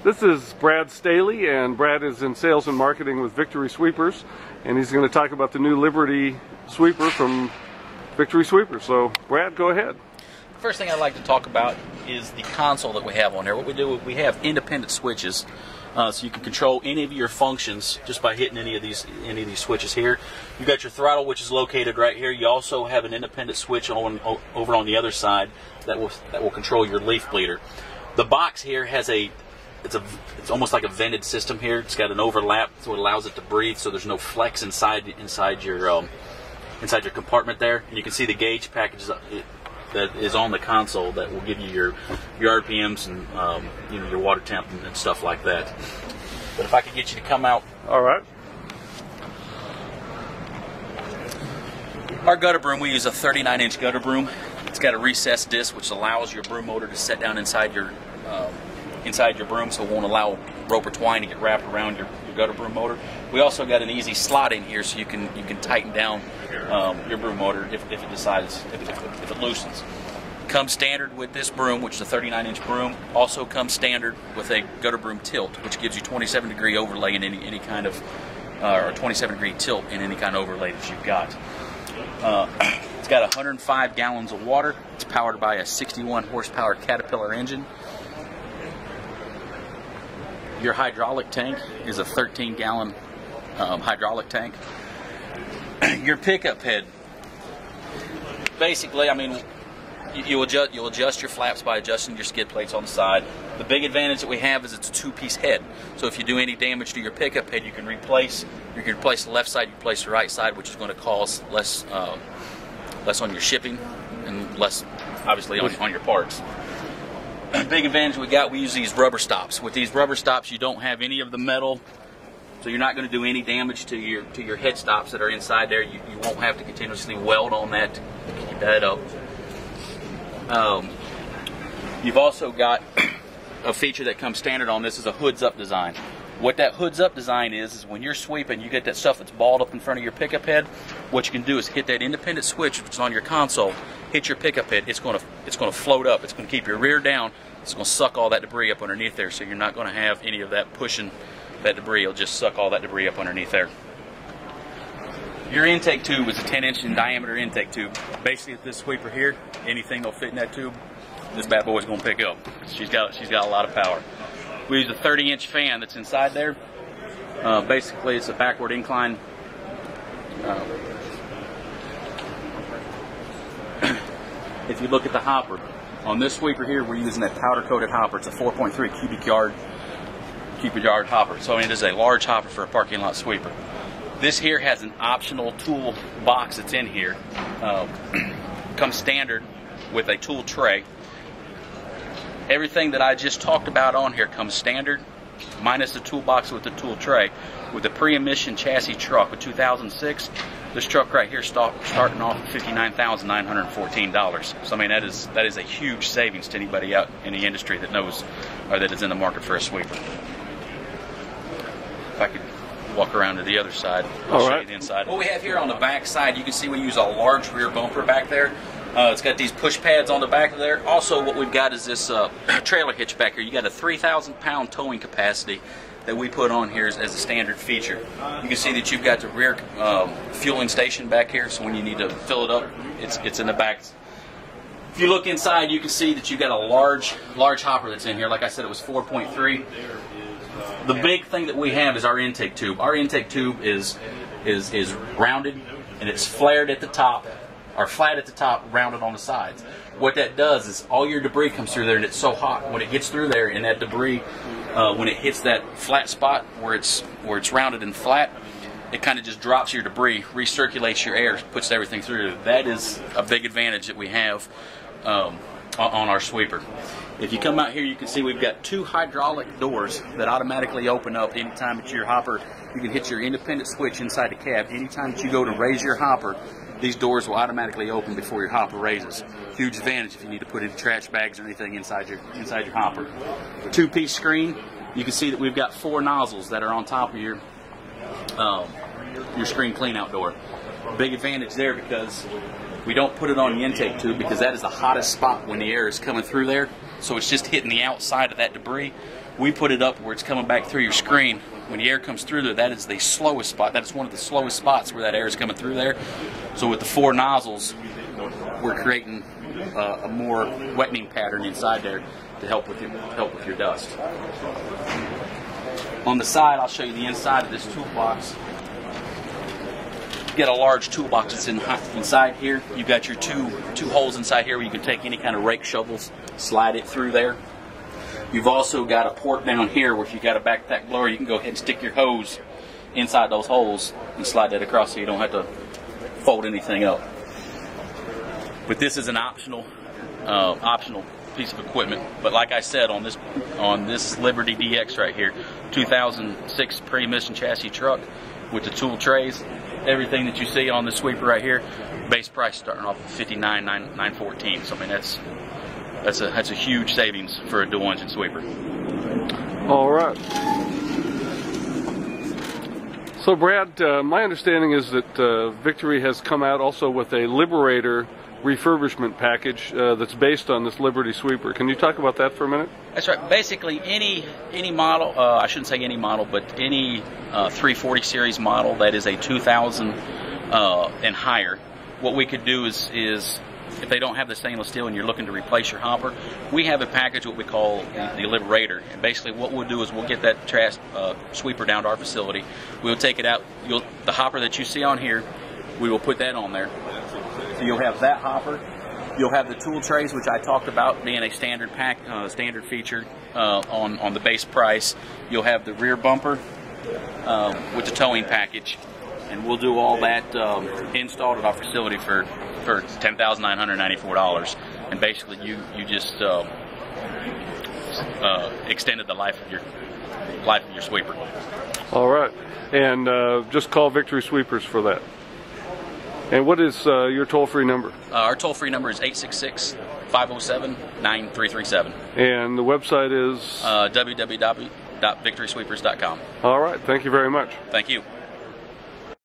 This is Brad Staley, and Brad is in sales and marketing with Victory Sweepers, and he's going to talk about the new Liberty sweeper from Victory Sweepers. So, Brad, go ahead. First thing I'd like to talk about is the console that we have on here. What we do is we have independent switches, so you can control any of your functions just by hitting any of these switches here. You've got your throttle, which is located right here. You also have an independent switch over on the other side that will control your leaf bleeder. The box here has it's almost like a vented system here. It's got an overlap, so it allows it to breathe, so there's no flex inside your compartment there. And you can see the gauge package that is on the console that will give you your RPMs and your water temp and stuff like that. But if I could get you to come out. All right. Our gutter broom, we use a 39-inch gutter broom. It's got a recessed disc which allows your broom motor to set down inside your broom, so it won't allow rope or twine to get wrapped around your gutter broom motor. We also got an easy slot in here, so you can tighten down your broom motor if it loosens. Comes standard with this broom, which is a 39-inch broom. Also comes standard with a gutter broom tilt, which gives you 27-degree overlay in any kind of or 27-degree tilt in any kind of overlay that you've got. It's got 105 gallons of water. It's powered by a 61 horsepower Caterpillar engine. Your hydraulic tank is a 13-gallon hydraulic tank. Your pickup head, basically, I mean, you'll adjust your flaps by adjusting your skid plates on the side. The big advantage that we have is it's a two-piece head. So if you do any damage to your pickup head, you can replace the left side, you can replace the right side, which is going to cost less on your shipping and less, obviously, on your parts. Big advantage we use these rubber stops. With these rubber stops, you don't have any of the metal, so you're not going to do any damage to your head stops that are inside there. You won't have to continuously weld on that to keep that up. You've also got a feature that comes standard on this is a hoods up design. What that hoods up design is when you're sweeping, you get that stuff that's balled up in front of your pickup head. What you can do is hit that independent switch, which is on your console, hit your pickup head. It's going to float up. It's going to keep your rear down. It's going to suck all that debris up underneath there, so you're not going to have any of that pushing that debris. It'll just suck all that debris up underneath there. Your intake tube is a 10-inch in diameter intake tube. Basically, with this sweeper here, anything that'll fit in that tube, this bad boy's going to pick up. She's got a lot of power. We use a 30-inch fan that's inside there. Basically, it's a backward incline. If you look at the hopper, on this sweeper here, we're using that powder-coated hopper. It's a 4.3 cubic yard hopper. So it is a large hopper for a parking lot sweeper. This here has an optional tool box that's in here. Comes standard with a tool tray. Everything that I just talked about on here comes standard, minus the toolbox with the tool tray. With the pre-emission chassis truck with 2006, this truck right here starting off at $59,914. So I mean that is a huge savings to anybody out in the industry that knows or that is in the market for a sweeper. If I could walk around to the other side, I'll show you the inside. What we have here on the back side, you can see we use a large rear bumper back there. It's got these push pads on the back of there. Also, what we've got is this trailer hitch back here. You got a 3,000-pound towing capacity that we put on here as a standard feature. You can see that you've got the rear fueling station back here, so when you need to fill it up, it's in the back. If you look inside, you can see that you've got a large hopper that's in here. Like I said, it was 4.3. The big thing that we have is our intake tube. Our intake tube is rounded and it's flared at the top, or flat at the top, rounded on the sides. What that does is all your debris comes through there, and it's so hot when it gets through there, and that debris, when it hits that flat spot where it's rounded and flat, it kind of just drops your debris, recirculates your air, puts everything through. That is a big advantage that we have on our sweeper. If you come out here, you can see we've got two hydraulic doors that automatically open up anytime that your hopper, you can hit your independent switch inside the cab. Anytime that you go to raise your hopper, these doors will automatically open before your hopper raises. Huge advantage if you need to put any trash bags or anything inside your hopper. Two-piece screen. You can see that we've got 4 nozzles that are on top of your screen cleanout door. Big advantage there because we don't put it on the intake tube because that is the hottest spot when the air is coming through there. So it's just hitting the outside of that debris. we put it up where it's coming back through your screen. When the air comes through there, that is the slowest spot. That is one of the slowest spots where that air is coming through there. So with the 4 nozzles, we're creating a more wetting pattern inside there to help with your dust. On the side, I'll show you the inside of this toolbox. You get a large toolbox that's inside here. You've got your two holes inside here where you can take any kind of rake shovels, slide it through there. You've also got a port down here where if you've got a backpack blower, you can go ahead and stick your hose inside those holes and slide that across so you don't have to fold anything up. But this is an optional piece of equipment. But like I said, on this Liberty DX right here, 2006 pre-emission chassis truck with the tool trays, everything that you see on this sweeper right here, base price starting off at $59,914. So I mean that's a huge savings for a dual engine sweeper. All right. So Brad, my understanding is that Victory has come out also with a Liberator refurbishment package that's based on this Liberty sweeper. Can you talk about that for a minute? That's right. Basically, any model, I shouldn't say any model, but any 340 series model that is a 2000 and higher, what we could do is if they don't have the stainless steel and you're looking to replace your hopper, we have a package what we call the Liberator. And basically what we'll do is we'll get that sweeper down to our facility. We'll take it out. The hopper that you see on here, we will put that on there. So you'll have that hopper. You'll have the tool trays, which I talked about being a standard standard feature on the base price. You'll have the rear bumper with the towing package, and we'll do all that installed at our facility for $10,994. And basically, you just extended the life of your sweeper. All right, and just call Victory Sweepers for that. And what is your toll-free number? Our toll-free number is 866-507-9337. And the website is? www.victorysweepers.com. All right. Thank you very much. Thank you.